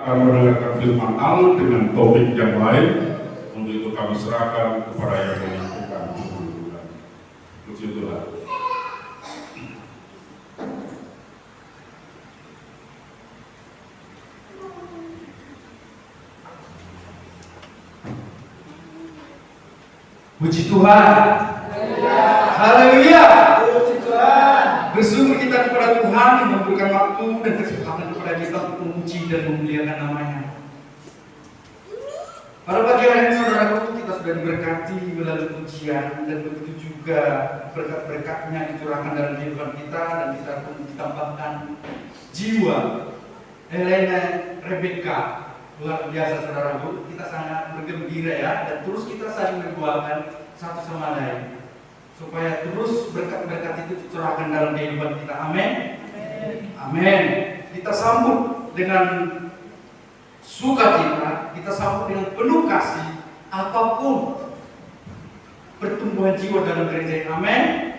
Akan mendengarkan firman Allah dengan topik yang lain. Untuk itu kami serahkan kepada yang menyampaikan firman Tuhan. Puji Tuhan. Puji Tuhan. Haleluya. Puji Tuhan. Bersyukur kita kepada Tuhan yang memberikan waktu dan kesempatan kepada kita untuk memuji dan memuliakan namanya. Pada pagi hari ini saudaraku, kita sudah diberkati melalui pujian, dan begitu juga berkat-berkatnya dicurahkan dalam kehidupan kita, dan kita pun ditambahkan jiwa Helena Rebecca. Luar biasa saudaraku, kita sangat bergembira ya, dan terus kita saling berdoakan satu sama lain supaya terus berkat-berkat itu dicurahkan dalam kehidupan kita. Amin. Amin. Kita sambut dengan sukacita, kita sambut dengan penuh kasih apapun pertumbuhan jiwa dalam gereja. Amin.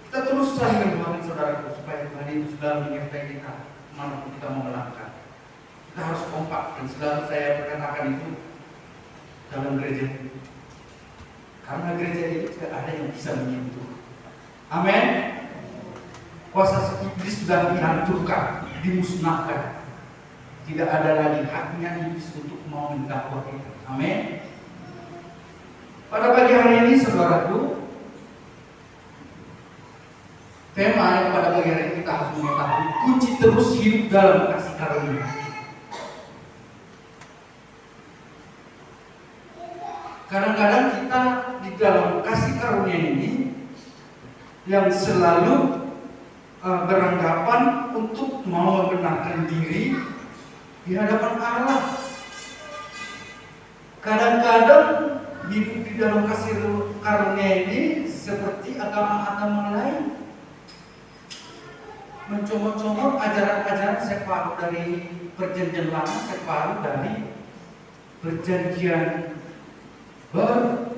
Kita terus saling berdoakan saudaraku supaya Tuhan itu selalu menyertai kita manapun kita mau melangkah. Kita harus kompak, dan selalu saya berkatakan itu dalam gereja ini. Karena gereja ini tidak ada yang bisa menyentuh. Amin. Kuasa iblis sudah dihancurkan, dimusnahkan. Tidak ada lagi haknya iblis untuk mau mendakwa kita. Amin. Pada pagi hari ini saudaraku, tema yang pada pagi hari ini kita harus mengetahui kunci terus hidup dalam kasih karunia. Kadang-kadang kita di dalam kasih karunia ini yang selalu beranggapan untuk mau membenarkan diri di hadapan Allah. Kadang-kadang hidup di dalam kasih karunia ini seperti agama-agama lain, mencomot-comot ajaran-ajaran separuh dari perjanjian lama, separuh dari perjanjian baru.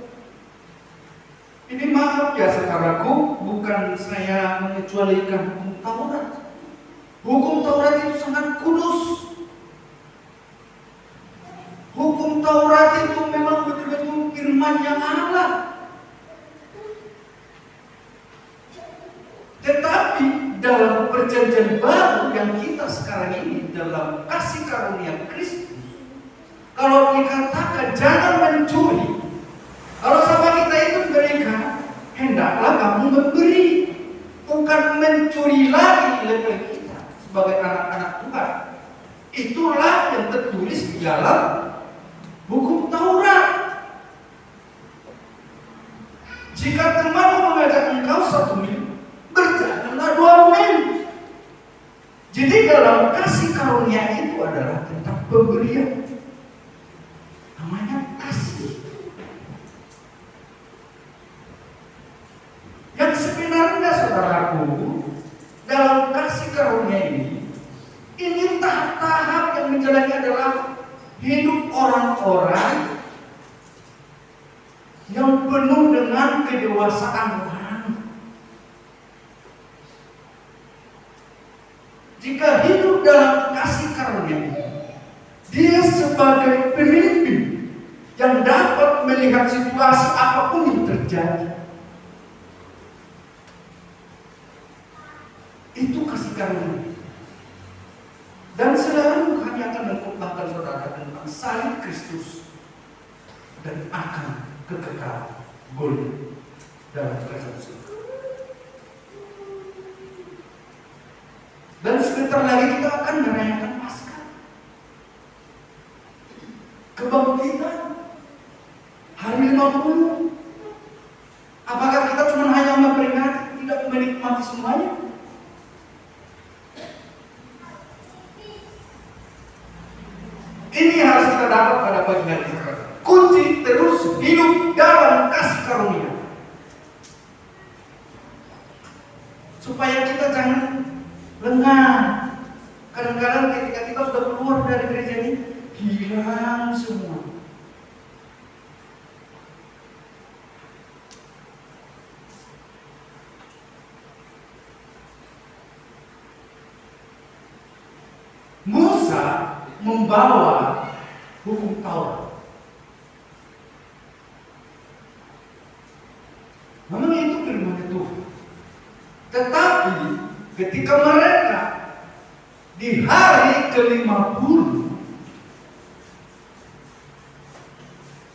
Ini maaf ya saudaraku, bukan saya mengecualikan hukum Taurat. Hukum Taurat itu sangat kudus. Hukum Taurat itu memang betul-betul firman-Nya Allah. Tetapi dalam perjanjian baru yang kita sekarang ini dalam kasih karunia Kristus, kalau dikatakan jangan mencuri, kalau sama kita itu berikan, hendaklah kamu memberi, bukan mencuri lagi level kita sebagai anak-anak Tuhan. Itulah yang tertulis di dalam hukum Taurat. Jika teman mengajak engkau 1 mil, berjalanlah 2 mil. Jadi dalam kasih karunia itu adalah tentang pemberian. Namanya kasih. Yang sebenarnya saudaraku, dalam kasih karunia ini tahap-tahap yang menjalani adalah hidup orang-orang yang penuh dengan kedewasaan rohani. Jika hidup dalam kasih karunia ini, dia sebagai pemimpin yang dapat melihat situasi apapun yang terjadi. Itu kasih karunia. Dan selalu hanya akan mengkhotbahkan saudara tentang salib Kristus dan akan kekekalan golden dalam kerajaan surga. Dan sebentar lagi kita akan merayakan Paskah, kebangkitan, hari 50. Apakah kita cuma hanya memperingati, tidak menikmati semuanya? Ini harus kita dapat pada pagi hari ini. Kunci terus hidup dalam kasih karunia, supaya kita jangan lengah. Kadang-kadang ketika kita sudah keluar dari gereja ini, hilang semua. Musa membawa hukum Taurat. Memang itu firman Tuhan. Tetapi ketika mereka di hari ke-50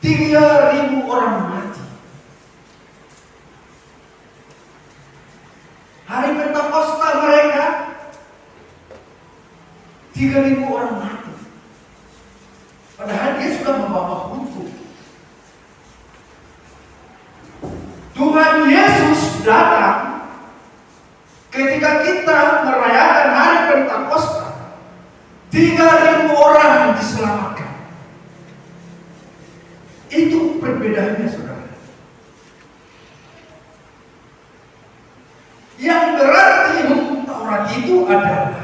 3.000 orang mati. Hari Pentakosta mereka 3.000 orang mati. Padahal dia sudah membawa hukum. Tuhan Yesus datang ketika kita merayakan hari Pentakosta. 3.000 orang diselamatkan. Itu perbedaannya, saudara. Yang berarti hukum Taurat itu adalah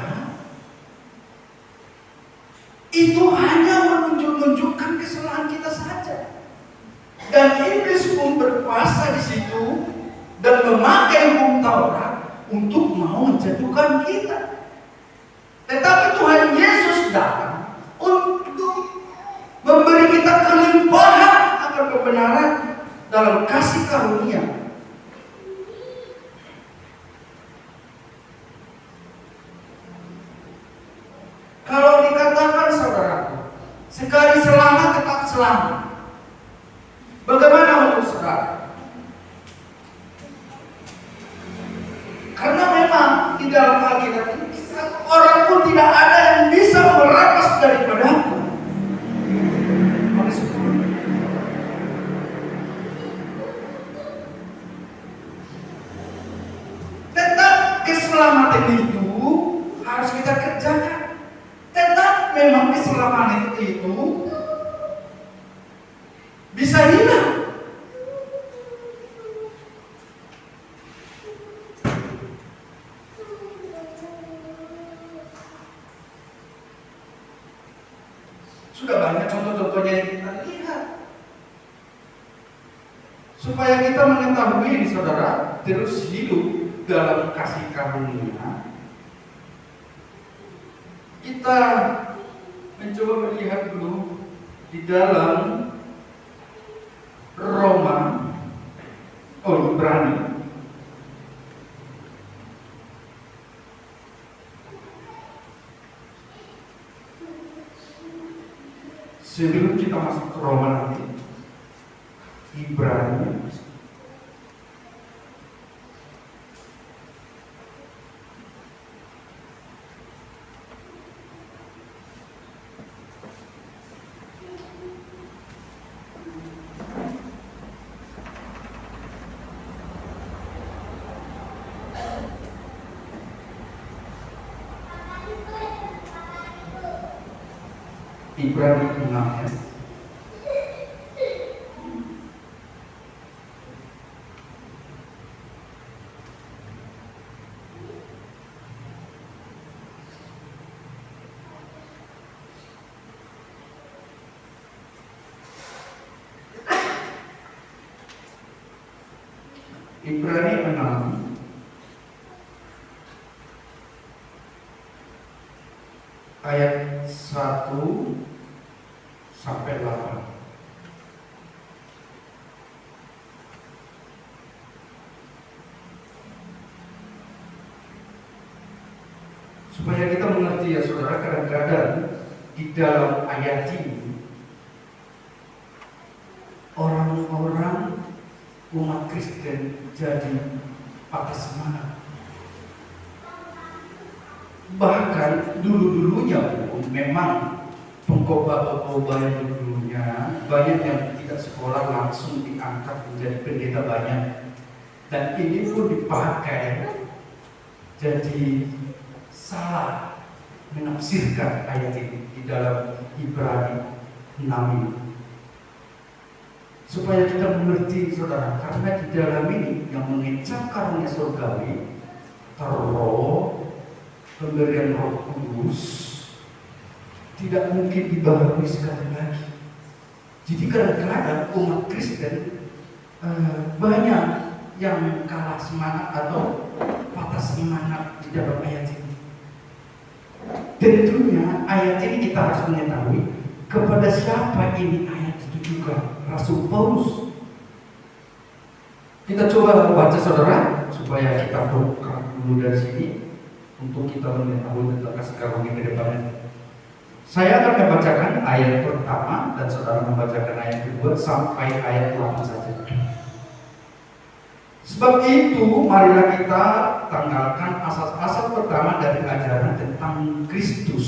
itu hanya menunjukkan kesalahan kita saja. Dan iblis pun berkuasa di situ dan memakai hukum Taurat untuk mau menjatuhkan kita. Tetapi Tuhan Yesus datang untuk memberi kita kelimpahan akan kebenaran dalam kasih karunia. Kalau dikatakan saudaraku, sekali selamat tetap selamat. Bagaimana menurut saudara? Karena memang di dalam Alkitab ini orang pun tidak ada yang bisa merapas daripada aku. Tetap keselamatan itu harus kita kerjakan. Tetap memang keselamatan itu bisa hilang. Sudah banyak contoh-contohnya yang kita lihat. Supaya kita mengetahui ini, saudara, terus hidup dalam kasih karunia, kita mencoba melihat dulu di dalam Ibrani. Sebelum kita masuk ke Roma nanti, Ibrani Ibrani 6 ya. Ibrani 6 ayat 1 sampai 8. Supaya kita mengerti ya saudara, kadang-kadang di dalam ayat ini orang-orang umat Kristen jadi patah semangat. Bahkan dulu-dulunya memang pengkhotbah yang dulunya banyak yang tidak sekolah langsung diangkat menjadi pendeta banyak, dan ini pun dipakai jadi salah menafsirkan ayat ini di dalam Ibrani 6 ini. Supaya kita mengerti saudara, karena di dalam ini yang mengecap karunia surgawi, roh, pemberian Roh Kudus tidak mungkin dibaharui sekali lagi. Jadi kadang-kadang umat Kristen banyak yang kalah semangat atau patah semangat di dalam ayat ini. Tentunya ayat ini kita harus mengetahui kepada siapa ini ayat ditujukan. Rasul Paulus. Kita coba baca saudara, supaya kita buka dulu dari sini untuk kita mengetahui tentang kasih karunia ke depannya. Saya akan membacakan ayat pertama dan saudara membacakan ayat kedua sampai ayat 8 saja. Sebab itu, marilah kita tanggalkan asas-asas pertama dari ajaran tentang Kristus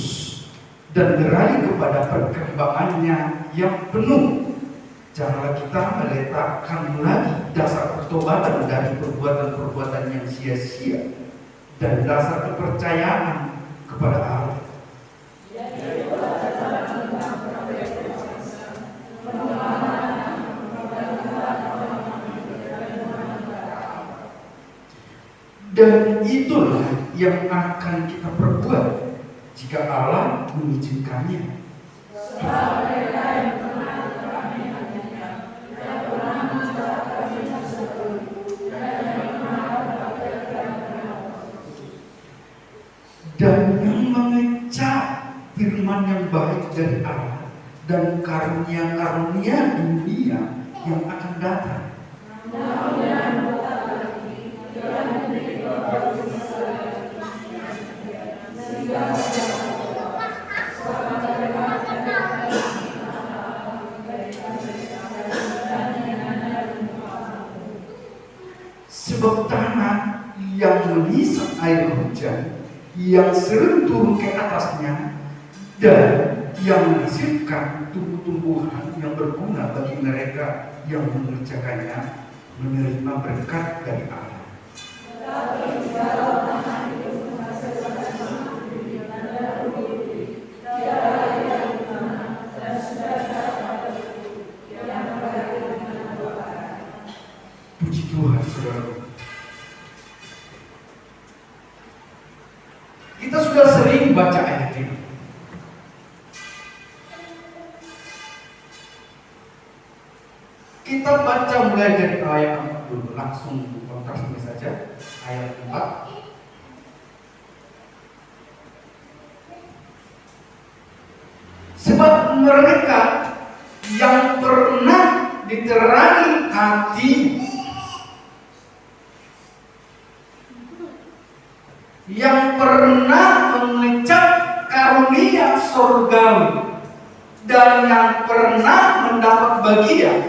dan beralih kepada perkembangannya yang penuh. Janganlah kita meletakkan lagi dasar pertobatan dari perbuatan-perbuatan yang sia-sia dan dasar kepercayaan kepada Allah. Dan itulah yang akan kita perbuat jika Allah mengizinkannya. Dan yang mengecap firman yang baik dari Allah dan karunia-karunia dunia yang akan datang. Sebab tanah yang menyisap air hujan, yang sering turun ke atasnya, dan yang menghasilkan tumbuh-tumbuhan yang berguna bagi mereka yang mengerjakannya, menerima berkat dari Allah. Puji Tuhan, saudara. Kita sudah sering baca ayat ini. Kita baca mulai dari ayat 4 dulu, langsung kontras ini saja. Ayat 4. Sebab mereka yang pernah diterangi hati, yang pernah mengecap karunia surgawi, dan yang pernah mendapat bagian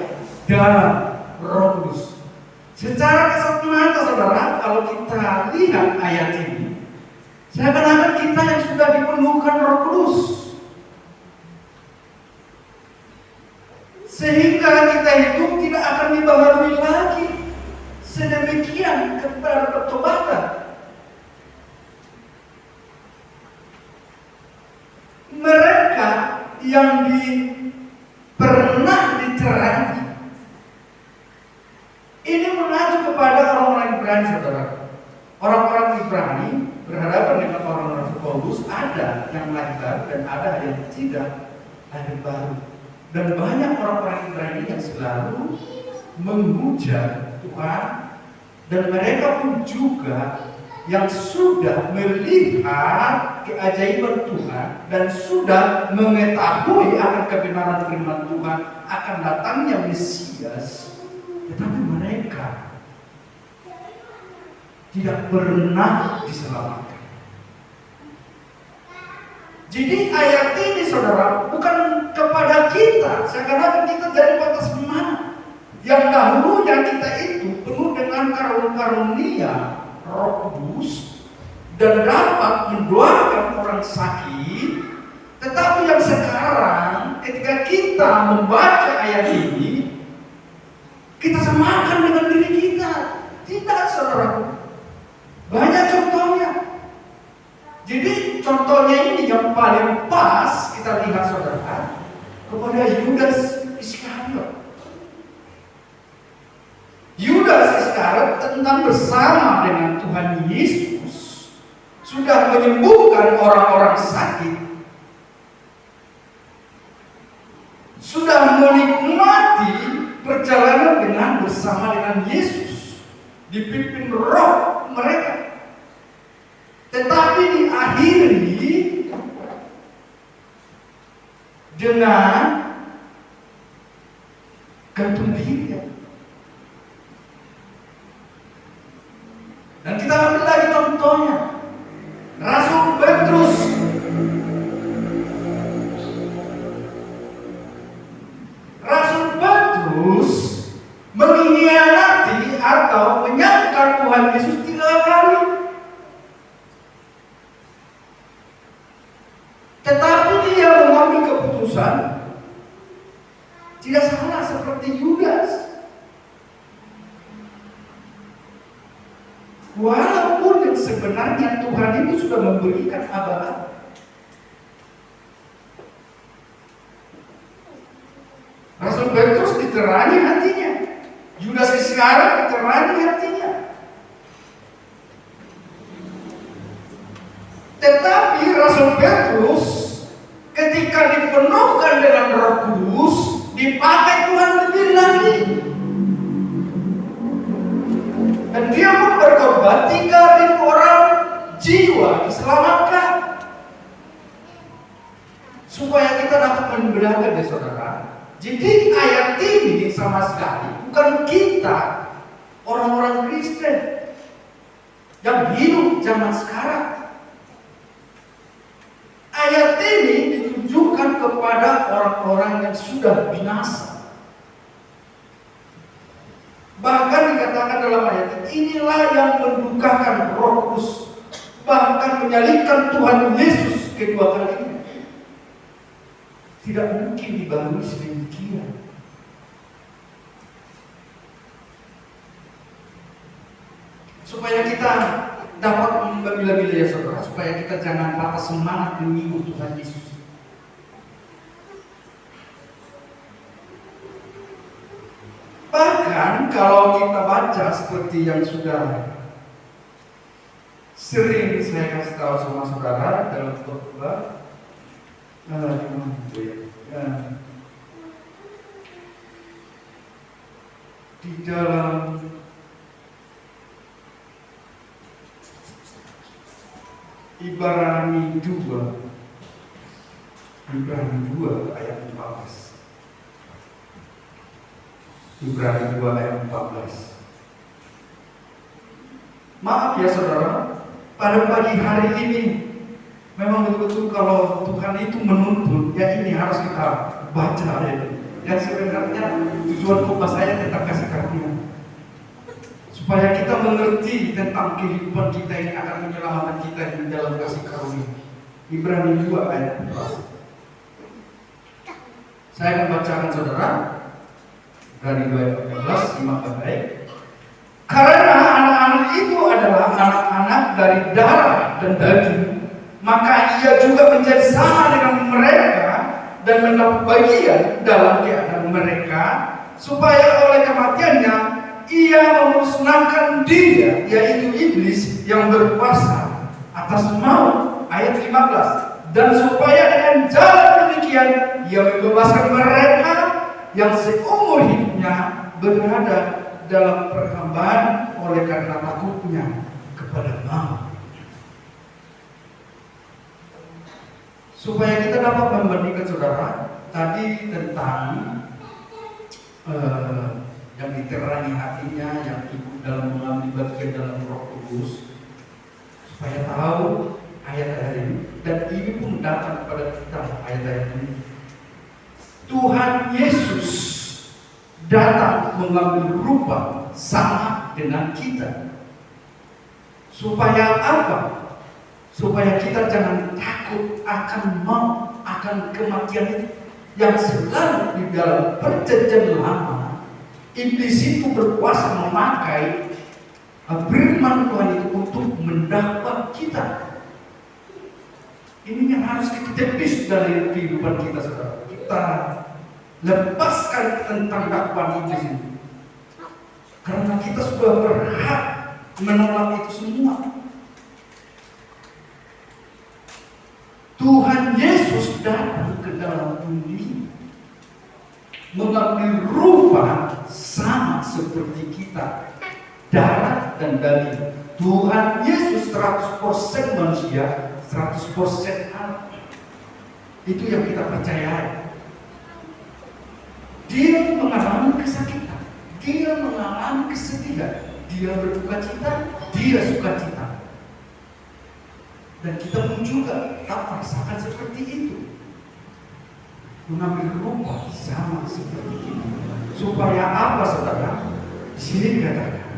dalam Roh Kudus. Secara kasat mata saudara, kalau kita lihat ayat ini, seakan-akan kita yang sudah dipenuhkan Roh Kudus, sehingga kita itu tidak akan dibaharui lagi sedemikian kepada pertobatan. Mereka yang pernah diterangi, ini mengacu kepada orang-orang Ibrani, saudara. Orang-orang Ibrani berhadapan dengan orang-orang Paulus, ada yang lahir baru dan ada yang tidak lahir baru. Dan banyak orang-orang Ibrani yang selalu menghujat Tuhan, dan mereka pun juga yang sudah melihat keajaiban Tuhan dan sudah mengetahui akan kebenaran firman Tuhan, akan datangnya Mesias, tetapi mereka tidak pernah diselamatkan. Jadi ayat ini saudara bukan kepada kita, seakan-akan kita jadi batas mana. Yang dahulunya kita itu penuh dengan karunia Roh Kudus dan dapat mendoakan orang sakit, tetapi yang sekarang ketika kita membaca ayat ini, kita samakan dengan diri kita. Tidak, saudara. Banyak contohnya. Jadi contohnya ini yang paling pas kita lihat saudara kepada Yudas Iskariot. Yudas Iskariot tentang bersama dengan Tuhan Yesus sudah menyembuhkan orang-orang sakit, sudah menikmati perjalanan dengan bersama dengan Yesus, dipimpin Roh mereka. Tetapi diakhiri dengan gantung diri. Dan kita ambil lagi contohnya, Rasul Petrus. Rasul Petrus mengkhianati atau menyangkal Tuhan Yesus 3 kali. Tetapi dia mengambil keputusan tidak salah seperti Yudas. Walaupun yang sebenarnya Tuhan itu sudah memberikan abang. Rasul Petrus diterangi hatinya, Yudas Iskariot diterangi hatinya. Tetapi Rasul Petrus ketika dipenuhkan dengan Roh Kudus, dipakai Tuhan lebih lagi. Dan dia pun berkorban 3.000 orang jiwa diselamatkan. Supaya kita dapat membedakan deh saudara. Jadi ayat ini sama sekali bukan kita orang-orang Kristen yang hidup zaman sekarang. Ayat ini ditujukan kepada orang-orang yang sudah binasa. Bahkan dikatakan dalam ayat ini, inilah yang mendukakan Roh Kudus, bahkan menyalibkan Tuhan Yesus kedua kalinya. Tidak mungkin dibangun sedemikian. Supaya kita dapat membela-bela ya saudara, supaya kita jangan patah semangat mengikut Tuhan Yesus. Bahkan kalau kita baca seperti yang sudah sering saya kasih tahu sama saudara dalam khotbah, di dalam Ibrani 2 ayat 14. Ibrani 2 ayat 14. Maaf ya saudara, pada pagi hari ini memang betul-betul kalau Tuhan itu menuntut, ya ini harus kita baca ya. Dan sebenarnya tujuan khotbah saya tentang kasih karunia, supaya kita mengerti tentang kehidupan kita ini akan menyelamatkan kita di dalam kasih karunia. Ibrani 2 ayat 14. Saya akan bacakan saudara. Ibrani 2 ayat 14, simak baik. Karena anak-anak itu adalah anak-anak dari darah dan daging, maka ia juga menjadi sama dengan mereka dan mendapat bagian dalam keadaan mereka, supaya oleh kematiannya ia memusnahkan dia, yaitu iblis yang berkuasa atas maut. Ayat 15. Dan supaya dengan jalan demikian ia membebaskan mereka yang seumur hidupnya berada dalam perhambaan oleh karena takutnya kepada maut. Supaya kita dapat membandingkan saudara tadi tentang yang diterangi hatinya, yang ikut dalam mengambil bagian dalam Roh Kudus, supaya tahu ayat-ayat ini. Dan ini pun datang kepada kita ayat-ayat ini. Tuhan Yesus datang mengambil rupa sama dengan kita. Supaya apa? Supaya kita jangan takut akan maut, akan kematian itu yang selalu di dalam perjanjian lama. Iblis itu berkuasa memakai firman Tuhan itu untuk mendakwa kita. Ini yang harus kita tepis dari kehidupan kita, saudara. Kita lepaskan tentang dakwaan iblis ini, karena kita sudah berhak menolak itu semua. Tuhan Yesus datang ke dalam dunia mengambil rupa sama seperti kita, darah dan daging. Tuhan Yesus 100% manusia, 100% Allah. Itu yang kita percayai. Dia mengalami kesakitan, dia mengalami kesedihan, dia berduka cita, dia sukacita. Dan kita pun juga tak merasakan seperti itu. Mengambil rupa sama seperti itu. Supaya apa, saudara? Di sini dikatakan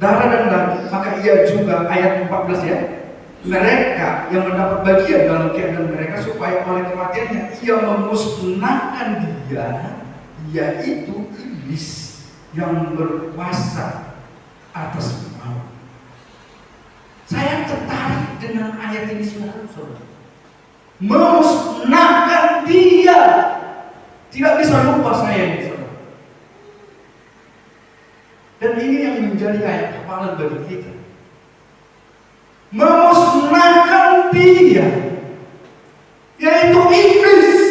darah dan daging, maka ia juga ayat 14 ya. Mereka yang mendapat bagian dalam keadaan mereka supaya oleh kematiannya ia memusnahkan dia, yaitu iblis yang berkuasa atas maut. Saya tertarik dengan ayat ini, saudara. Memusnahkan dia. Tidak bisa lupa saya ini, saudara. Dan ini yang menjadi ayat hafalan bagi kita. Memusnahkan dia, yaitu iblis.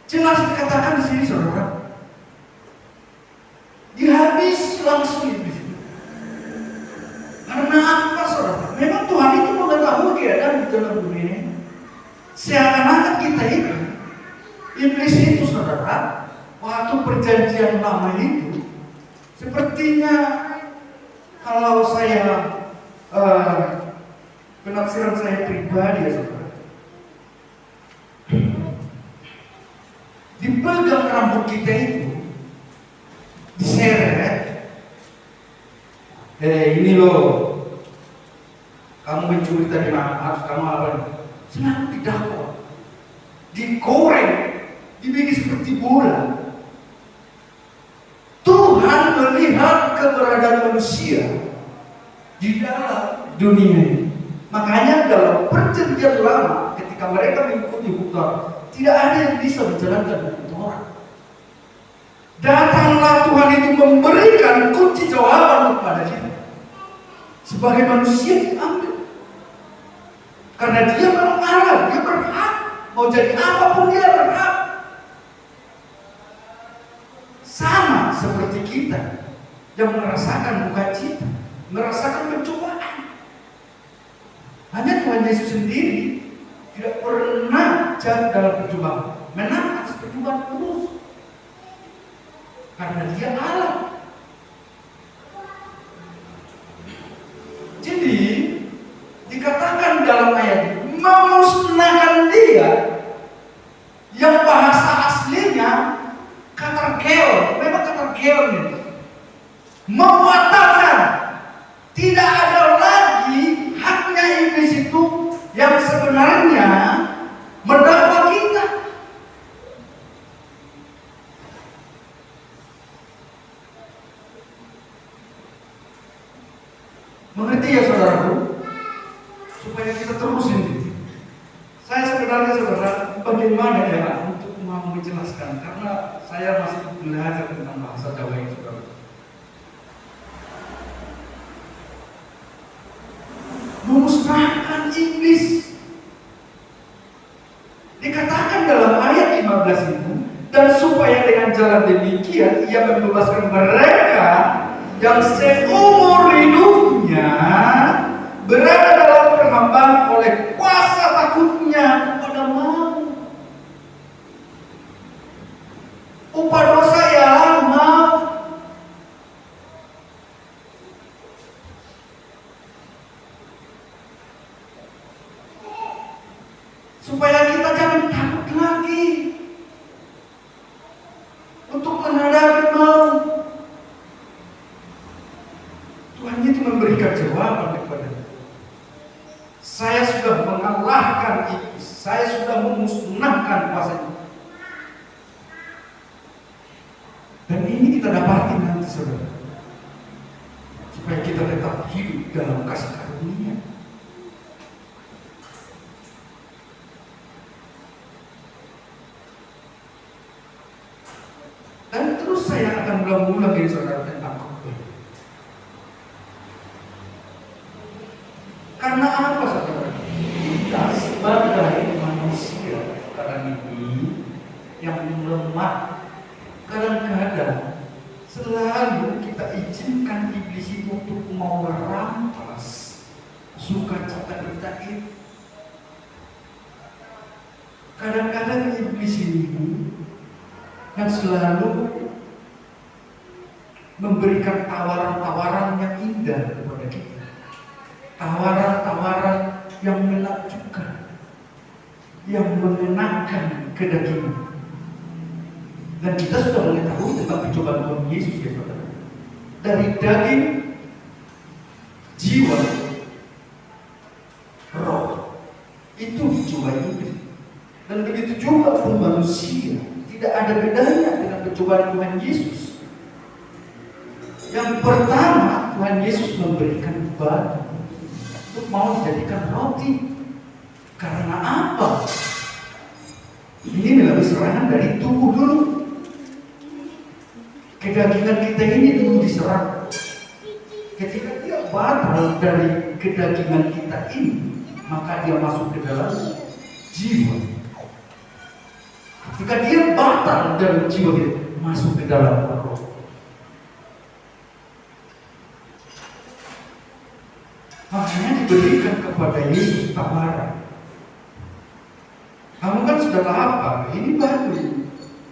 Jelas dikatakan di sini, saudara. Dihabis langsung iblis. Karena apa, saudara? Memang Tuhan itu mengetahui keadaan di dalam dunia ini. Seakan-akan kita itu, iblis itu, saudara, waktu perjanjian lama itu, sepertinya kalau saya penafsiran saya pribadi ya, saudara, dipegang rambut kita itu, diseret. Ini loh, kamu mencuri tadi harus kamu apa? Selalu didakwa, digoreng, dibikin seperti bola. Tuhan melihat keberadaan manusia di dalam dunia ini. Makanya dalam perjanjian lama, ketika mereka mengikuti hukum, tidak ada yang bisa menjalankan hukum Taurat. Datanglah Tuhan itu memberikan kunci jawaban kepada kita. Sebagai manusia diambil. Karena dia memang Allah, dia berhak. Mau jadi apapun dia berhak. Sama seperti kita yang merasakan duka cita, merasakan pencobaan. Hanya Tuhan Yesus sendiri tidak pernah jatuh dalam percobaan, menang atas percobaan terus. Karena dia Allah. Jadi dikatakan dalam ayat ini, memusnahkan dia, yang bahasa aslinya katarkeon, memang katarkeon ini membatalkan. Tidak ada lagi haknya iblis itu yang sebenarnya mendakwa kita. Mengerti ya, saudaraku? Supaya kita terus ini. Saya sebenarnya, saudara, bagaimana ya untuk mau menjelaskan, karena saya masih belajar tentang bahasa Jawa ini, saudara. Memusnahkan iblis. Dikatakan dalam ayat 15 itu, dan supaya dengan jalan demikian ia membebaskan mereka yang seumur hidupnya berada dalam perhambaan oleh kuasa takutnya kepada maut. Upah dosa ialah maut. Supaya kita jangan takut lagi untuk menghadapi maut. Tuhan itu memberikan jawaban kepada kita. Saya sudah mengalahkan iblis, saya sudah memusnahkan kuasanya. Dan ini kita dapati nanti, saudara, supaya kita tetap hidup dalam kasih karunia. Dan terus saya akan ulang-ulang ini, saudara, tentang khotbah. Karena apa, saudara? Kita sebagai manusia sekarang ini yang lemah, kadang-kadang selalu kita izinkan iblis itu untuk mau merampas sukacita kita itu. Kadang-kadang iblis ini kan selalu memberikan tawaran-tawaran yang indah kepada kita, tawaran-tawaran yang menakjubkan, yang mengenakan kedagingan. Dan kita sudah mengetahui tentang percobaan Tuhan Yesus ya saudara. Dari daging, jiwa, roh itu dicobai iblis. Dan begitu juga pun manusia, tidak ada bedanya dengan percobaan Tuhan Yesus. Yang pertama, Tuhan Yesus memberikan batu untuk mau dijadikan roti. Karena apa? Ini melalui serangan dari tubuh dulu. Kedagingan kita ini dulu diserang. Ketika dia batal dari kedagingan kita ini, maka dia masuk ke dalam jiwa. Ketika dia batal dari jiwa kita, masuk ke dalam roh. Makanya diberikan kepada Yesus tawaran. Kamu kan sudah lapar, ini batu,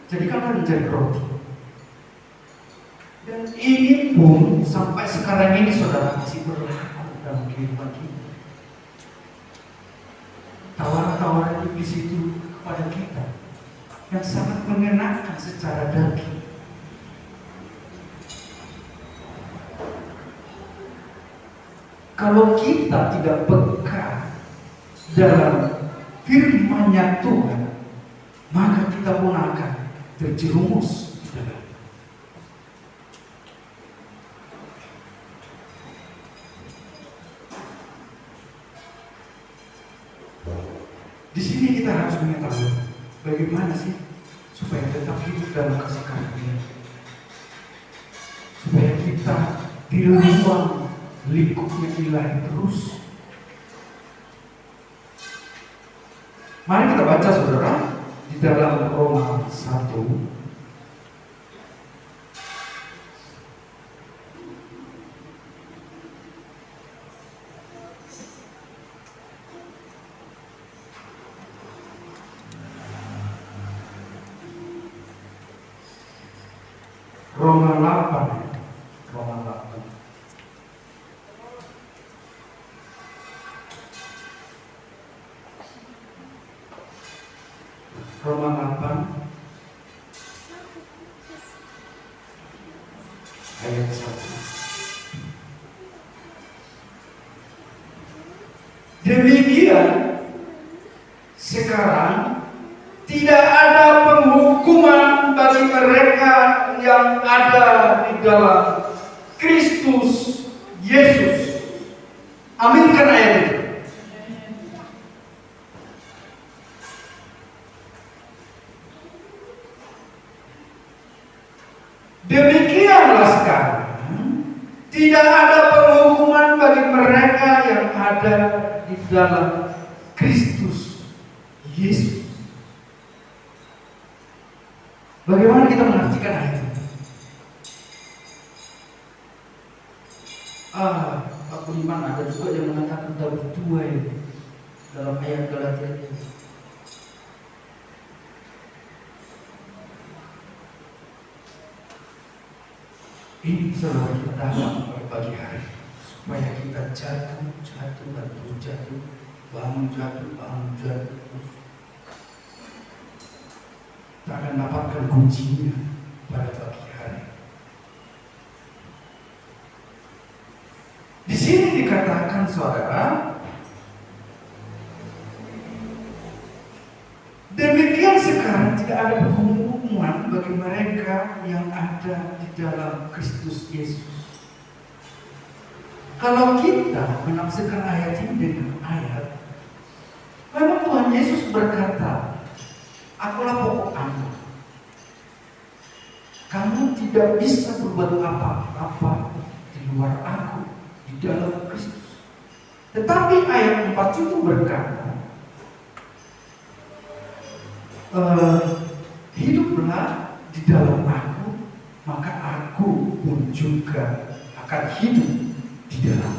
jadikanlah menjadi roti. Dan ini pun sampai sekarang ini saudara masih berlaku dalam kehidupan kita. Tawaran-tawaran iblis itu kepada kita yang sangat mengenakan secara daging. Kalau kita tidak peka dalam firman-Nya Tuhan, maka kita pun akan terjerumus di dalam. Di sini kita harus mengetahui bagaimana sih supaya tetap hidup dalam kasih karunia, supaya kita di ruang lingkupnya ilahi terus. Mari kita baca saudara di dalam Roma 1 Roma 8 ayat 1. Demikian sekarang tidak ada penghukuman bagi mereka yang ada di dalam Kristus Yesus. Aminkan ayat ini. Demikianlah sekarang tidak ada penghukuman bagi mereka yang ada di dalam Kristus Yesus. Bagaimana kita mengartikan ayat ini? Pak Budiman, ada juga yang mengatakan Daud 2 ini dalam ayat Galatia ini. Ini selalu kita dalam pada pagi hari, supaya kita jatuh, bangun jatuh. Kita akan dapatkan kuncinya pada pagi hari. Di sini dikatakan saudara, demikian sekarang tidak ada penghukuman bagi mereka yang ada di dalam Kristus Yesus. Kalau kita menafsirkan ayat ini dengan ayat, memang Tuhan Yesus berkata, akulah pokok Anda. Kamu tidak bisa berbuat apa-apa di luar aku, di dalam Kristus. Tetapi ayat 4 itu berkata, hiduplah di dalam aku, maka aku pun juga akan hidup di dalam.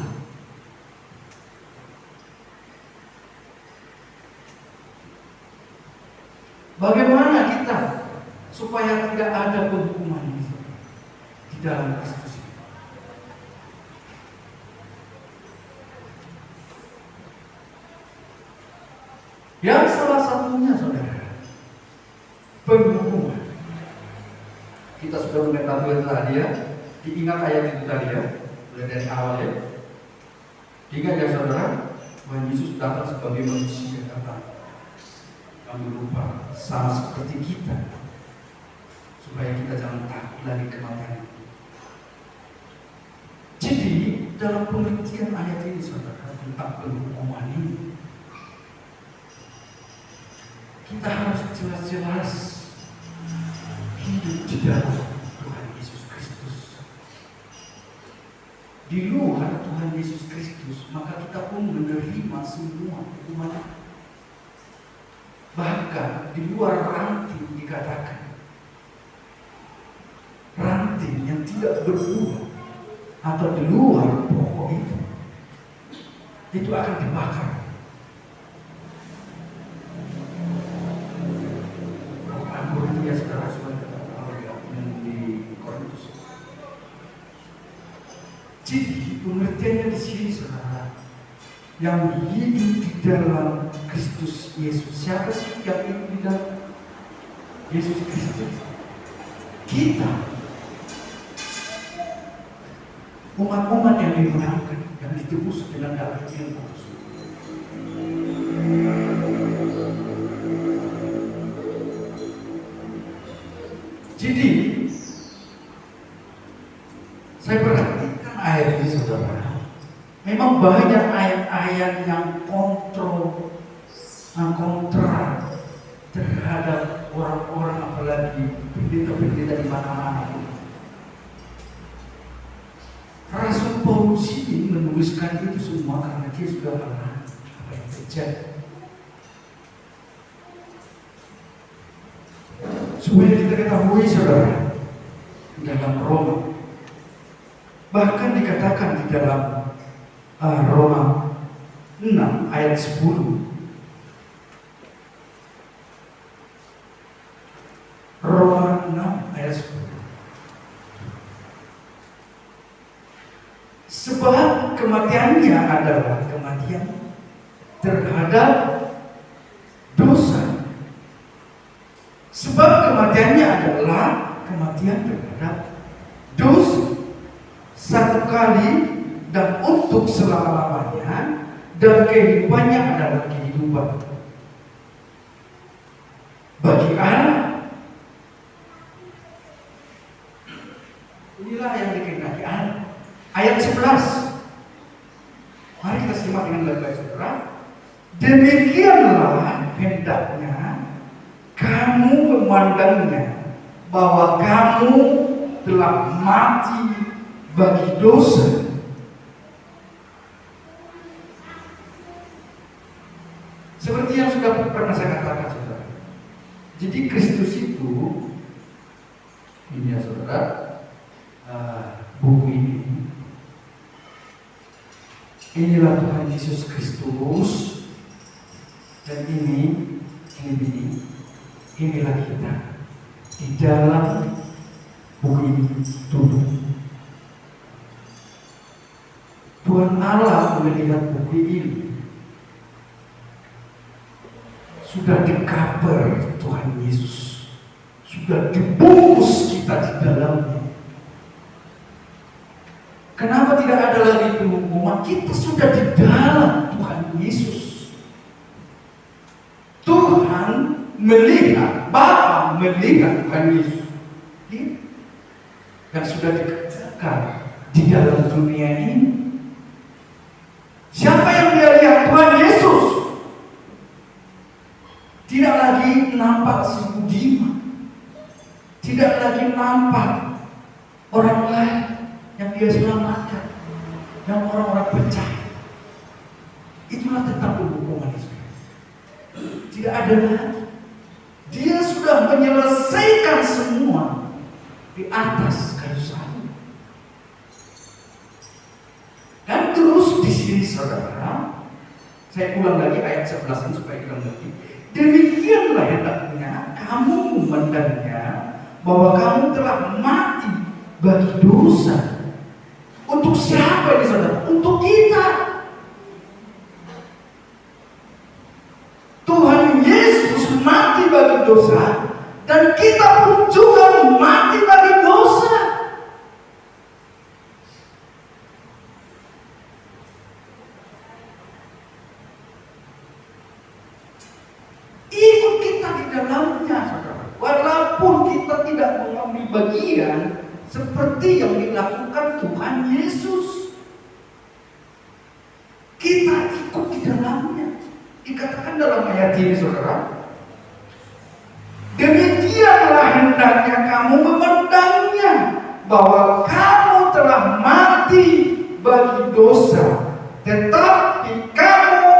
Bagaimana kita supaya tidak ada penghukuman ini di dalam Kristus ini? Yang salah satunya, saudara, penghukuman. Kita sudah mengetahui tadi ya, diingat ayat itu tadi ya, mulai dari awal ya. Ingat ya saudara, bahwa Yesus datang sebagai manusia, datang yang berupa sama seperti kita, supaya kita jangan takut lagi kematian. Jadi dalam pengertian ayat ini saudara tentang penghukuman ini, kita harus jelas-jelas hidup di dalam Tuhan Yesus Kristus. Di luar Tuhan Yesus Kristus, maka kita pun menerima semua hukuman. Bahkan di luar ranting dikatakan, ranting yang tidak berbuah atau di luar pokok itu akan dibakar. Anggur itu ya saudara, yang di Korintus. Jadi pengertiannya di sini saudara, yang hidup di dalam Kristus Yesus. Siapa sih yang hidup di dalam Yesus Kristus? Kita, umat-umat yang dimenangkan, yang ditebus dengan darah yang kudus. Jadi saya perhatikan ayat ini saudara, memang banyak ayat-ayat yang kontra terhadap orang-orang, apalagi pendeta-pendeta di mana-mana. Rasul Paulus ini menuliskan itu semua karena dia sudah mengalami apa yang terjadi. Supaya kita ketahui saudara, dalam Roma, bahkan dikatakan di dalam Roma 6 ayat 10, Roma 6 ayat 10, sebab kematiannya adalah kematian terhadap dosa. Sebab kematiannya adalah kematian terhadap dosa, satu kali dan untuk selama-lamanya, dan kehidupannya adalah kehidupan bagi Allah. Inilah yang dikehendaki Allah. Ayat 11. Mari kita simak dengan baik-baik saudara. Demikianlah hendaknya kamu memandangnya, bahwa kamu telah mati bagi dosa. Seperti yang sudah pernah saya katakan saudara. Jadi Kristus itu, ini ya saudara, buku ini, inilah Tuhan Yesus Kristus, dan inilah kita di dalam buku ini duduk. Tuhan Allah melihat buku ini, sudah di-cover Tuhan Yesus, sudah dibungkus kita di dalamnya. Kenapa tidak ada lagi penghukuman? Kita sudah di dalam Tuhan Yesus. Tuhan melihat, Bapa melihat Tuhan Yesus yang sudah dikerjakan di dalam dunia ini. Siapa yang dia lihat? Tuhan Yesus. Tidak lagi nampak si budiman, tidak lagi nampak orang lain yang dia selamatkan, yang orang-orang percaya. Itulah tentang penghukuman itu. Tidak ada lagi. Dia sudah menyelesaikan semua di atas kayu salib. Dan terus di sini saudara, saya ulang lagi ayat 11 ini supaya kita mengerti. Demikianlah yang hendaknya kamu memandangnya bahwa kamu telah mati bagi dosa. Untuk siapa ini saudara? Untuk kita. Tuhan Yesus mati bagi dosa, dan kita pun juga mati bagi dosa. Ikut kita di dalamnya, saudara. Walaupun kita tidak mengambil bagian seperti yang dilakukan Tuhan Yesus, kita ikut di dalamnya. Dikatakan dalam ayat ini, saudara, demikianlah hendaknya kamu memandangnya, bahwa kamu telah mati bagi dosa, tetapi kamu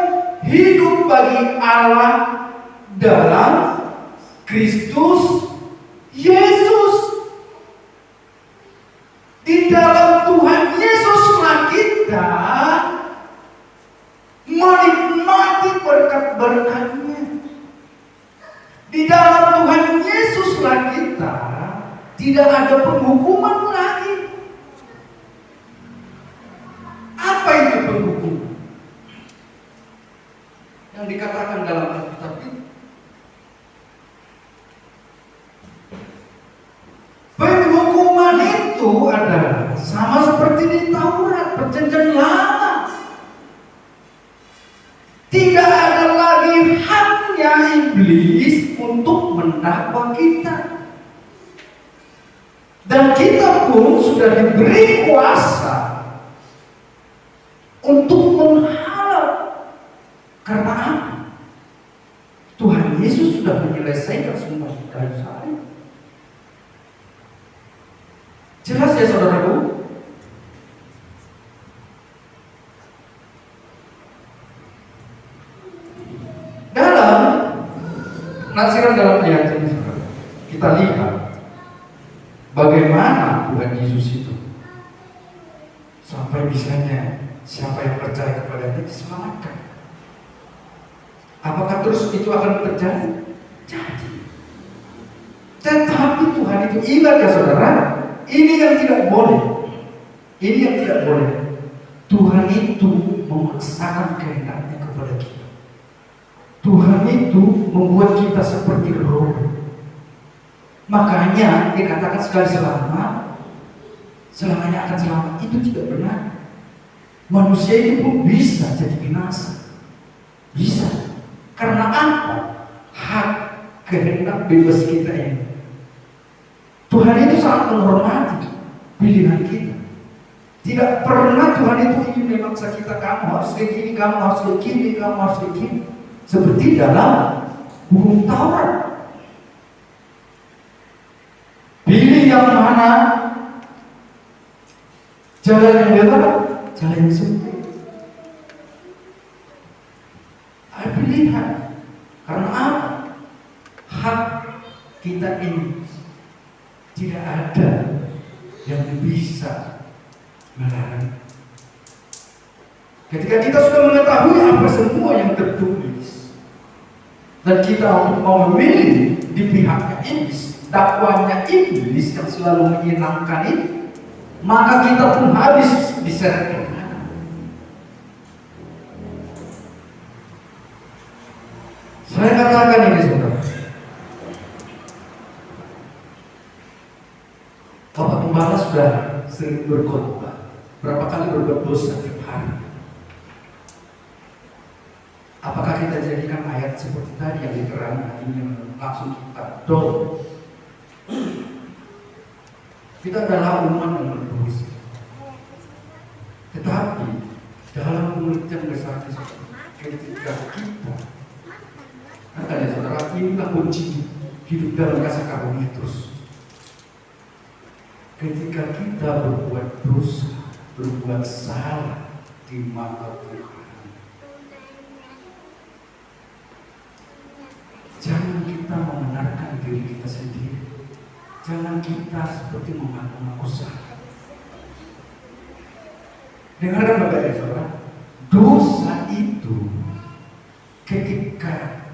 hidup bagi Allah dalam Kristus Yesus. Di dalam Tuhan Yesuslah kita menikmati berkat-berkat-Nya. Di dalam Tuhan Yesuslah kita tidak ada penghukuman lagi. Apa itu penghukuman? Yang dikatakan dalam Alkitab ini, penghukuman itu adalah sama seperti di Taurat, perjanjian lama. Tidak ada lagi haknya iblis untuk mendakwa kita. Dan kita pun sudah diberi kuasa untuk menghalau. Karena apa? Tuhan Yesus sudah menyelesaikan semua kayu salib. Jelas ya saudaraku? Dalam penafsiran dalam ayat ini, kita lihat bagaimana Tuhan Yesus itu sampai bisanya siapa yang percaya kepadanya diselamatkan. Apakah terus itu akan terjadi? Jadi. Tetapi Tuhan itu, ingat ya saudara, ini yang tidak boleh. Ini yang tidak boleh. Tuhan itu memaksakan kehendaknya kepada kita. Tuhan itu membuat kita seperti roh. Makanya dikatakan sekali selamanya akan selamat. Itu tidak benar. Manusia itu pun bisa jadi binasa. Bisa. Karena apa? Hak kehendak bebas kita ini. Tuhan itu sangat menghormati pilihan kita. Tidak pernah Tuhan itu ingin memaksa kita, kamu harus kayak gini, kamu harus kayak gini, kamu harus kayak gini. Seperti dalam hukum Taurat. Pilih yang mana? Jalan yang benar, jalan yang sempit. Ada pilihan. Karena apa? Hak kita ini tidak ada yang bisa melarang. Ketika kita sudah mengetahui apa semua yang tertulis, dan kita mau memilih di pihaknya iblis, dakwanya iblis yang selalu menyenangkan itu, maka kita pun habis diseret ke mana. Saya katakan ini saudara, Bapak Gembala sudah sering berkhotbah, berapa kali berbuat dosa tiap hari. Apakah kita jadikan ayat seperti tadi yang diterangkan ini langsung kita dorong? Kita adalah umat yang berdosa. Tetapi dalam pengertian besar ketika kita, katanya saudara, inilah kunci hidup dalam kasih karunia terus. Ketika kita berbuat dosa, berbuat salah di mata Tuhan, jangan kita membenarkan diri kita sendiri. Jangan kita seperti mengaku-ngaku salah. Dengarkan bapak-bapak saudara, dosa itu ketika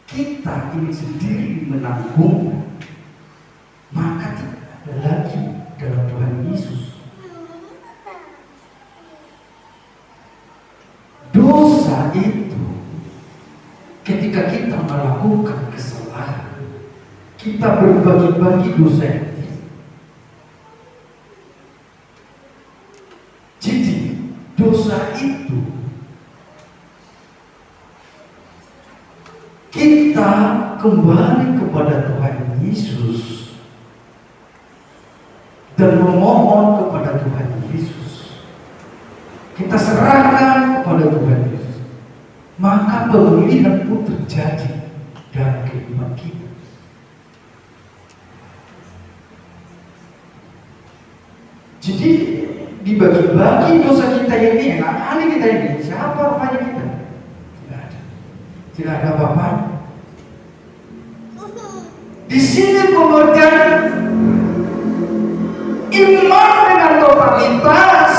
kita ini sendiri menanggung, maka tidak ada lagi dalam Tuhan Yesus dosa itu. Ketika kita melakukan kesalahan, kita berbagi-bagi dosa itu. Jadi dosa itu kita kembali kepada Tuhan Yesus dan memohon kepada Tuhan Yesus. Kita serahkan kepada Tuhan Yesus, maka pemulihan pun terjadi dalam kehidupan kita. Jadi dibagi-bagi dosa kita ini, enak kali kita ini. Siapa rupanya kita? Tidak ada. Tidak ada apa-apanya. Di sini pengertian iman dengan totalitas.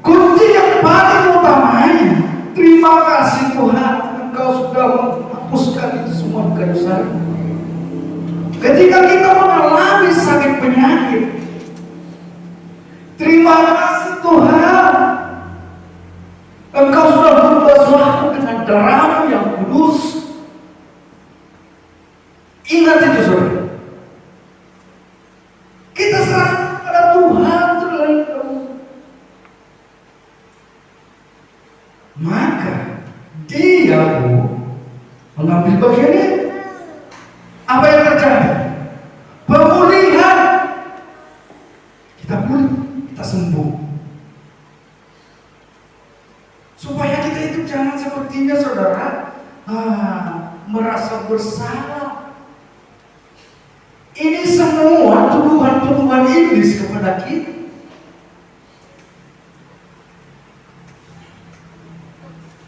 Kunci yang paling utamanya, terima kasih Tuhan, Engkau sudah menghapuskan itu semua dosa. Ketika kita mengalami sakit penyakit, terima kasih Tuhan, Engkau sudah membasuh aku dengan darah-Mu yang kudus. Ingat itu saudara. Kita serahkan kepada Tuhan terlebih dahulu. Maka Dia mengambil bagiannya. Apa yang terjadi? Pemulihan. Kita pulih, kita sembuh. Supaya kita itu jangan sepertinya saudara merasa bersalah. Ini semua tuduhan-tuduhan iblis kepada kita.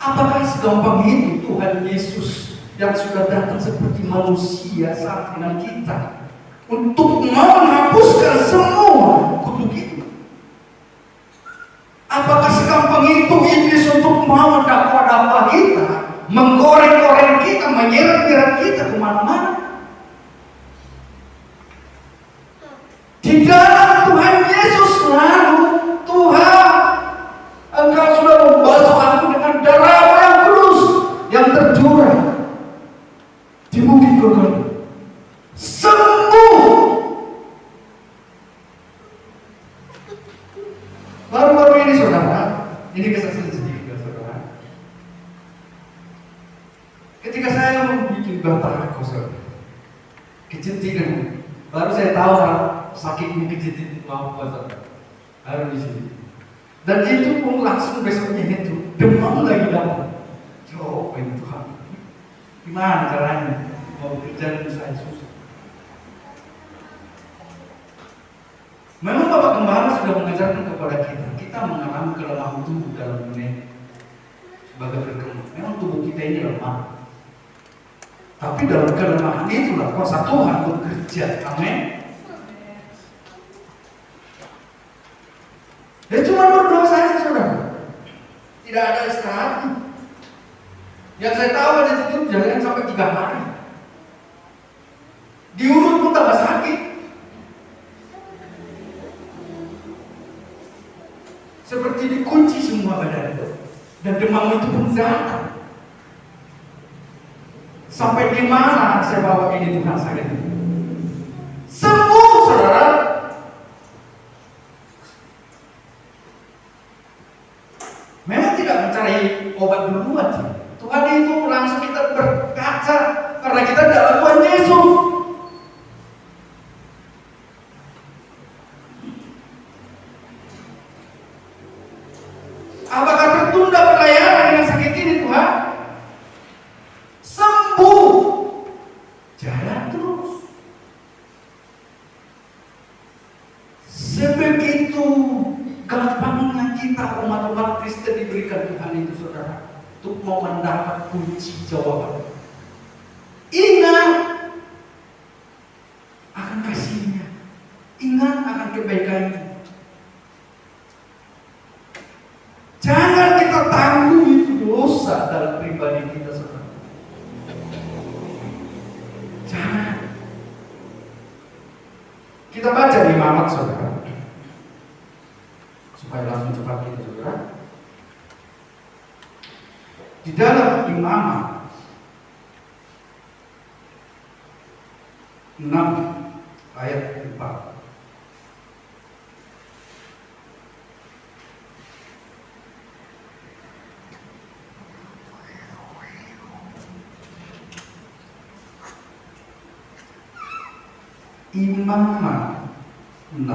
Apakah segampang itu Tuhan Yesus yang sudah datang seperti manusia saat dengan kita untuk mau menghapuskan semua kutuk itu? Apakah segampang itu iblis untuk mau mendakwa-dakwa kita, menggoreng-goreng kita, menyeret-nyeret kita kemana-mana? Di dalam Tuhan Yesus lalu, Tuhan, Engkau sudah membasuh aku dengan darah yang kudus, yang tercurah di bukit Golgota. Sembuh. Baru-baru ini saudara, ini kesaksian sedikit saudara. Ketika saya membuat batako saudara, kecentingan, baru saya tahu sakitnya kecentingan itu apa saudara. Baru di sini. Dan itu pun langsung besoknya itu demam lagi dapat. Coba ini Tuhan, gimana caranya mau bekerja dengan saya susah. Memang Bapak Gembala sudah mengajarkan kepada kita mengalami kelemahan tubuh dalam dunia sebagai berkembang. Memang tubuh kita ini lemah, tapi dalam kelemahan itulah kuasa Tuhan bekerja. Amin. Ya cuma berdoa saja saudara, tidak ada istirahat. Yang saya tahu ada itu jangan sampai 3 hari. Di urut pun tambah sakit. Seperti dikunci semua badan itu. Dan demam itu pun datang. Sampai di mana saya bawa ini Tuhan sakit? Sembuh saudara. Memang tidak mencari obat duluan. Tuhan itu langsung kita berkaca karena kita dalam Tuhan Yesus. Apakah tertunda pelayanan dengan sakit ini Tuhan? Sembuh. Jalan terus. Sebegitu gampangnya kita umat-umat Kristen diberikan Tuhan itu saudara, untuk mau mendapat kunci jawaban. Ingat akan kasihnya, ingat akan kebaikannya. Jangan kita tanggung itu dosa dalam pribadi bagi kita saudara. Jangan. Kita baca di Imamat saudara, supaya langsung cepat kita saudara. Di dalam Imamat 6 ayat 4. Imamat 6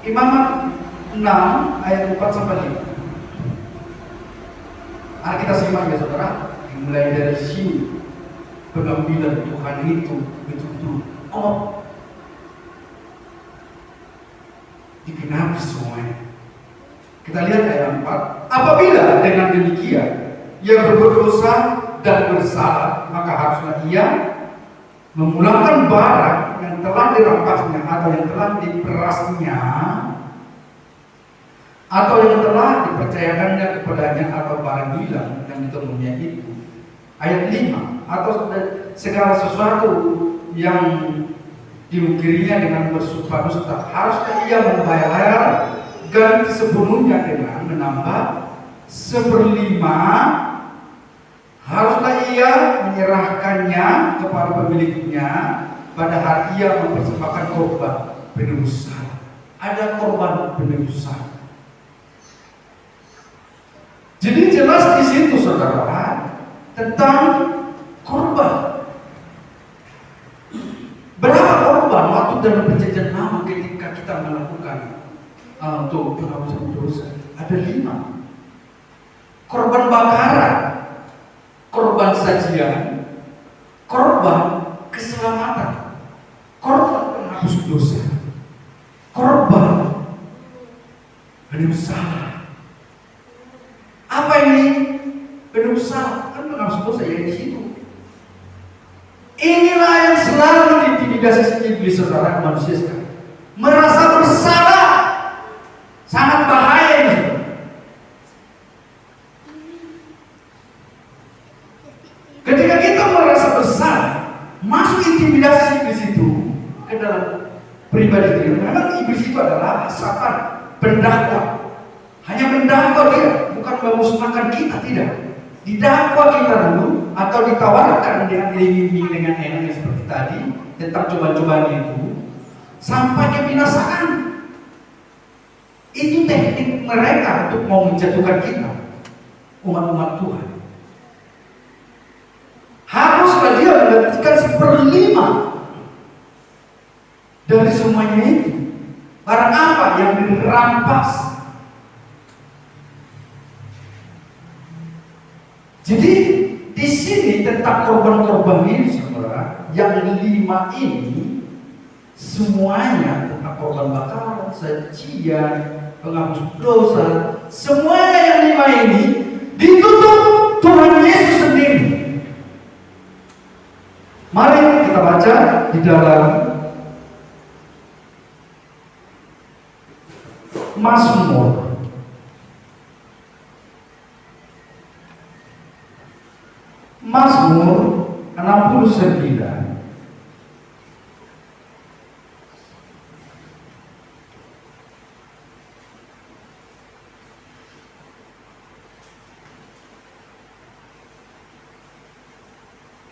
Imamat 6 ayat 4 sampai 5. Mari kita simak ya saudara. Dimulai dari sini pengambilan Tuhan itu betul-betul digenapi semuanya. Kita lihat ayat 4. Apabila dengan demikian ia berbuat dosa dan bersalah, maka haruslah ia memulangkan barang yang telah dirampasnya atau yang telah diperasnya atau yang telah dipercayakannya kepadanya atau barang hilang yang ditemuinya itu. Ayat 5. Atau segala sesuatu yang diukirinya dengan bersumpah dusta, harusnya ia membayar ganti sepenuhnya dengan menambah 1/5. Haruslah ia menyerahkannya kepada pemiliknya pada hari ia mempersembahkan korban penebus salah. Ada korban penebus salah. Jadi jelas di situ saudara tentang korban. Berapa korban waktu dalam perjanjian lama ketika kita melakukan untuk penghapusan dosa? Ada 5. Korban bakaran, korban sajian, korban keselamatan, korban penghapus dosa, korban penebus salah. Apa ini penebus salah? Kan penghapus dosa yang di situ. Inilah yang selalu diintimidasi iblis saudara manusia sekarang. Merasa bersalah, sangat bahaya ini. Ketika kita merasa bersalah, masuk intimidasi iblis itu ke dalam pribadi kita. Memang iblis itu adalah setan, pendakwa. Hanya mendakwa dia, bukan memusnahkan kita, tidak. Didakwa kita dulu atau ditawarkan dengan iming-iming dengan enaknya seperti tadi tentang cobaan-cobaan itu sampai kebinasaan. Itu teknik mereka untuk mau menjatuhkan kita, umat-umat Tuhan. Haruslah dia menggantikan 1/5 dari semuanya itu. Barang apa yang dirampas. Jadi di sini tentang korban-korban ini saudara, yang 5 ini semuanya tentang korban bakaran, sajian, penghapus dosa, semuanya yang 5 ini ditutup Tuhan Yesus sendiri. Mari kita baca di dalam Mazmur 69.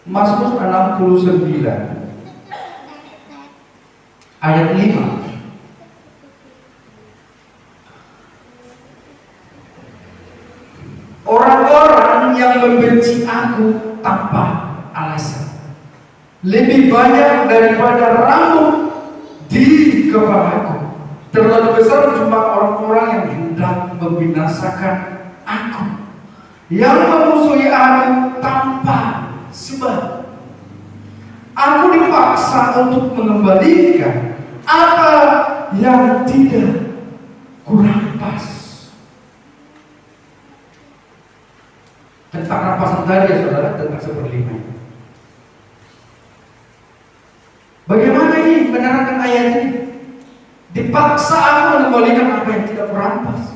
Mazmur 69 ayat 5. Orang-orang yang membenci aku tanpa alasan lebih banyak daripada rambut di kepalaku. Terlalu besar jumlah orang-orang yang hendak membinasakan aku, yang memusuhi aku tanpa sebab. Aku dipaksa untuk mengembalikan apa yang tidak kurampas. Tentang rampasan tadi ya saudara, tentang seperlima. Bagaimana ini menerangkan ayat ini? Dipaksa aku mengembalikan apa yang tidak merampas.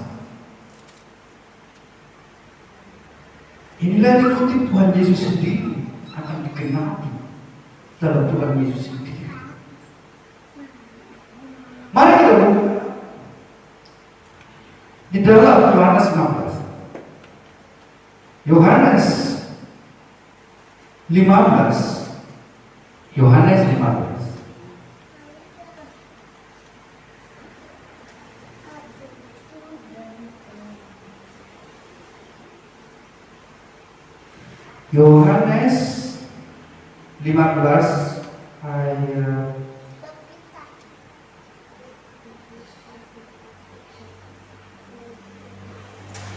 Inilah dikutip Tuhan Yesus sendiri akan digenapi dalam Tuhan Yesus sendiri. Mari kita buka di dalam Yohanes 16. Yohanes 15. Yohanes 15. Yohanes 15 ayat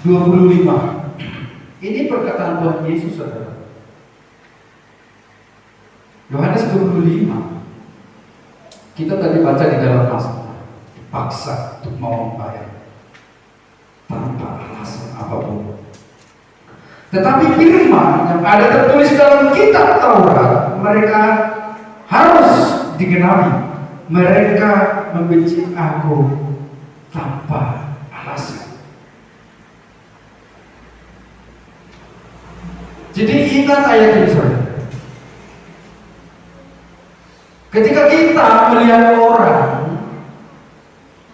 25. Ini perkataan Tuhan Yesus, saudara. Yohanes 25. Kita tadi baca di dalam Mazmur, dipaksa untuk mau membayar tanpa alasan apapun. Tetapi firman yang ada tertulis dalam kitab Taurat, mereka harus digenapi. Mereka membenci aku tanpa alasan. Jadi ingat ayat ini, saudara. Ketika kita melihat orang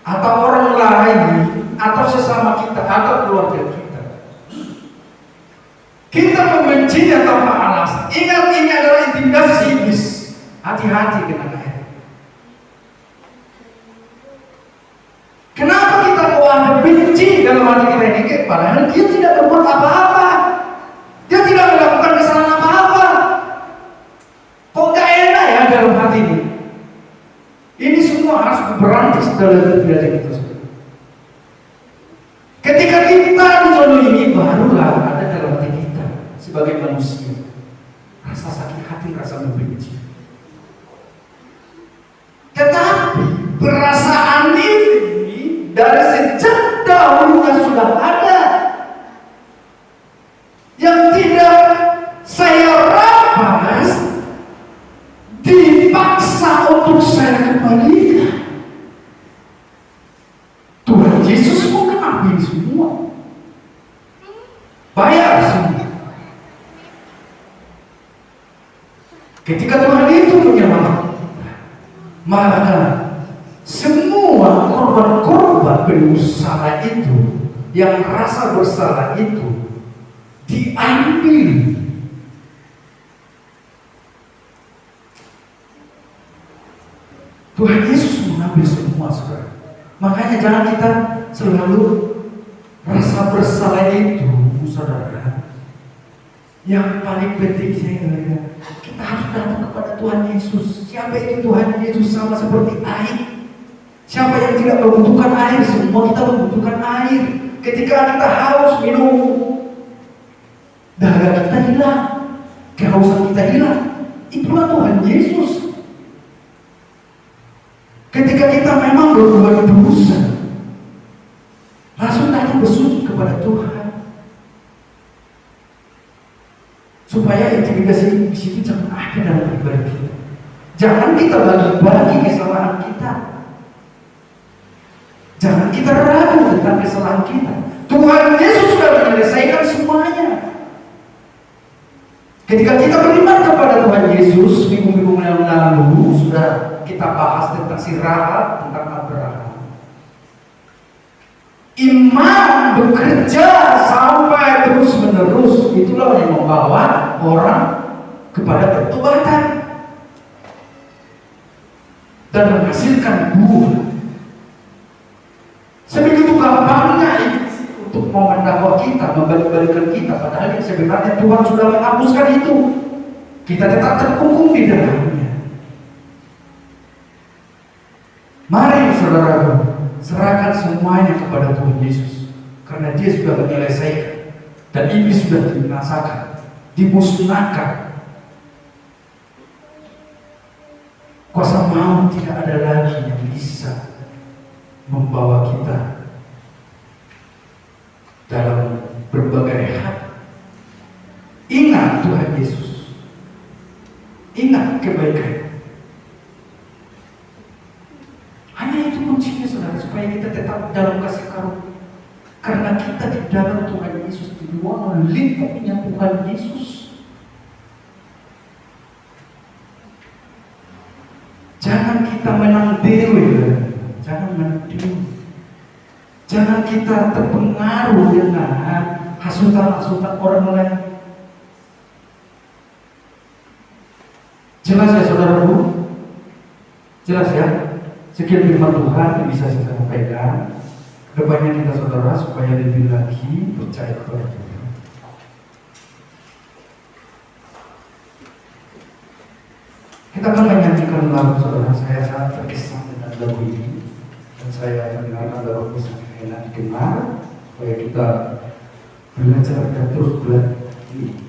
atau orang lain atau sesama kita atau keluarga kita membencinya tanpa alasan. Ingat, ini adalah intimidasi iblis. Hati-hati dengan ayat. Kenapa kita mau ada benci dalam hati kita ini? Padahal dia tidak berbuat apa-apa. Dia tidak melakukan kesalahan apa-apa. Kok gak enak ya dalam hati ini? Ini semua harus berantas dalam diri kita. Ketika kita dizalimi, barulah ada dalam hati kita sebagai manusia rasa sakit hati, rasa membenci. Tetapi perasaan ini dari sejak dahulu sudah ada, yang tidak saya rampas, dipaksa untuk saya kembalikan. Tuhan Yesus mau mengambil semua, bayar semua. Ketika Tuhan itu menyelamatkan, maka semua korban-korban bersalah itu, yang rasa bersalah itu diambil. Tuhan Yesus mengambil semua, saudara. Makanya jangan kita selalu rasa bersalah itu, saudara. Yang paling penting saya, kita harus datang kepada Tuhan Yesus. Siapa itu Tuhan Yesus? Sama seperti air. Siapa yang tidak membutuhkan air? Semua kita membutuhkan air. Ketika kita haus minum, dahaga kita hilang, kehausan kita hilang. Itulah Tuhan Yesus. Ketika kita memang berbuat dosa, langsung datang bersujud kepada Tuhan. Supaya intimidasi di situ jangan ada dalam pribadi kita. Jangan kita bagi-bagi kesalahan kita. Jangan kita ragu tentang kesalahan kita. Tuhan Yesus sudah menyelesaikan semuanya. Ketika kita beriman kepada Tuhan Yesus, minggu-minggu yang lalu sudah kita bahas tentang si Rahab, tentang Abraham. Iman bekerja sampai terus menerus. Itulah yang membawa orang kepada pertobatan dan menghasilkan buah. Sebegitu gampangnya untuk mau mendakwa kita, membalik-balikan kita, padahal yang sebenarnya Tuhan sudah menghapuskan itu. Kita tetap terkungkung di dalamnya. Mari saudaraku, serahkan semuanya kepada Tuhan Yesus, karena Dia sudah menyelesaikan dan iblis sudah dibinasakan, dimusnahkan. Kuasa maut tidak ada lagi yang bisa membawa kita dalam berbagai hal Ingat Tuhan Yesus. Ingat kebaikan. Hanya itu kuncinya saudara, supaya kita tetap dalam kasih karunia. Karena kita di dalam Tuhan Yesus, di ruangan lingkupnya Tuhan Yesus. Jangan kita menang dewe, jangan menang dewe. Jangan kita terpengaruh dengan hasutan-hasutan orang lain. Jelas ya saudaraku? Jelas ya? Sekian firman Tuhan yang bisa saya sampaikan. Kedepannya kita saudara supaya lebih lagi percaya kepada Tuhan. Kita akan menyanyikan lagu saudara. Saya sangat terkesan dengan lagu ini. Dan saya mendengarkan lagu ini sangat enak didengar. Supaya kita belajar dan terus belajar ini.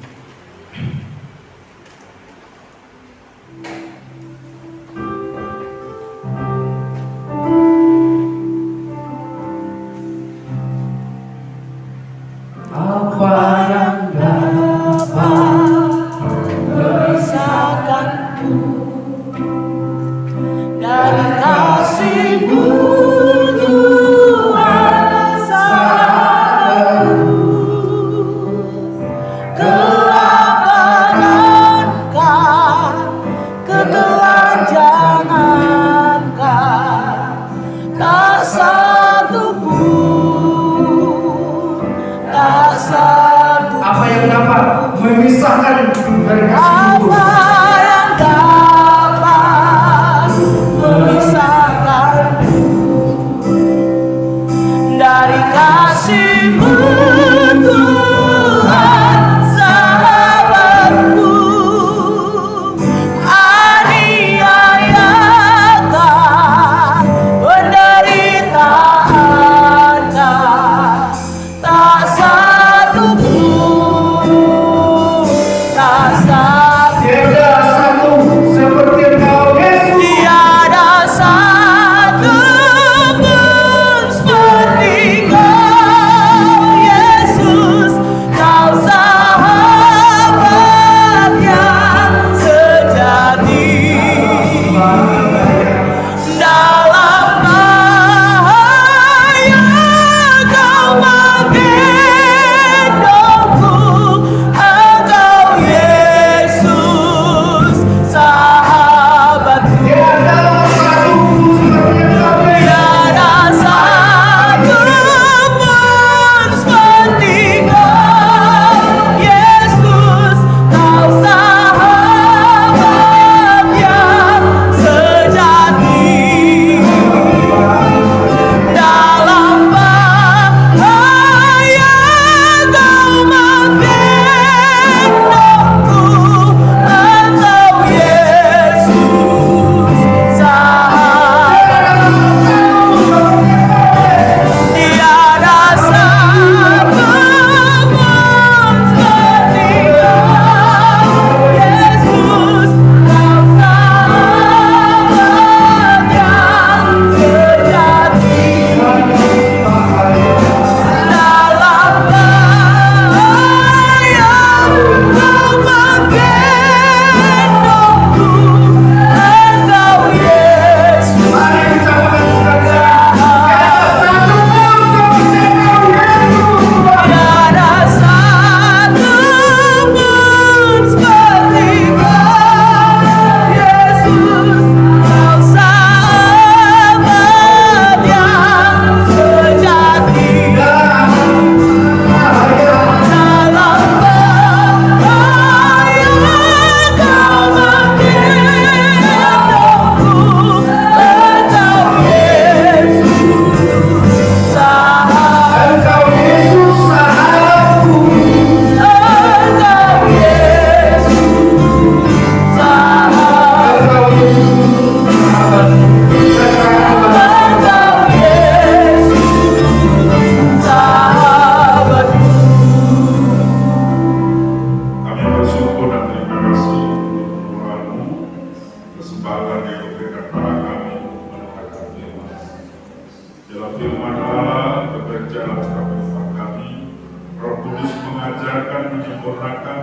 Roh Kudus mengajarkan, menyempurnakan,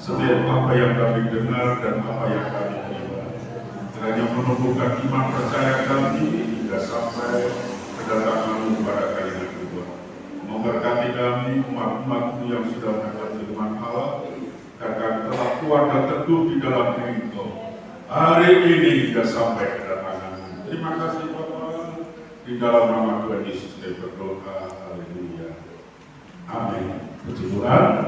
setiap apa yang kami dengar dan apa yang kami terima. Kiranya menumbuhkan iman percaya kami hingga sampai kedatangan-Mu pada kali yang kedua. Memberkati kami umat-umat-Mu yang sudah mendengar firman Allah, dan kami telah kuat dan teguh di dalam Engkau hari ini hingga sampai kedatangan-Mu. Terima kasih Bapa. Di dalam nama Tuhan Yesus kami berdoa. Haleluya. Amin. Puji Tuhan.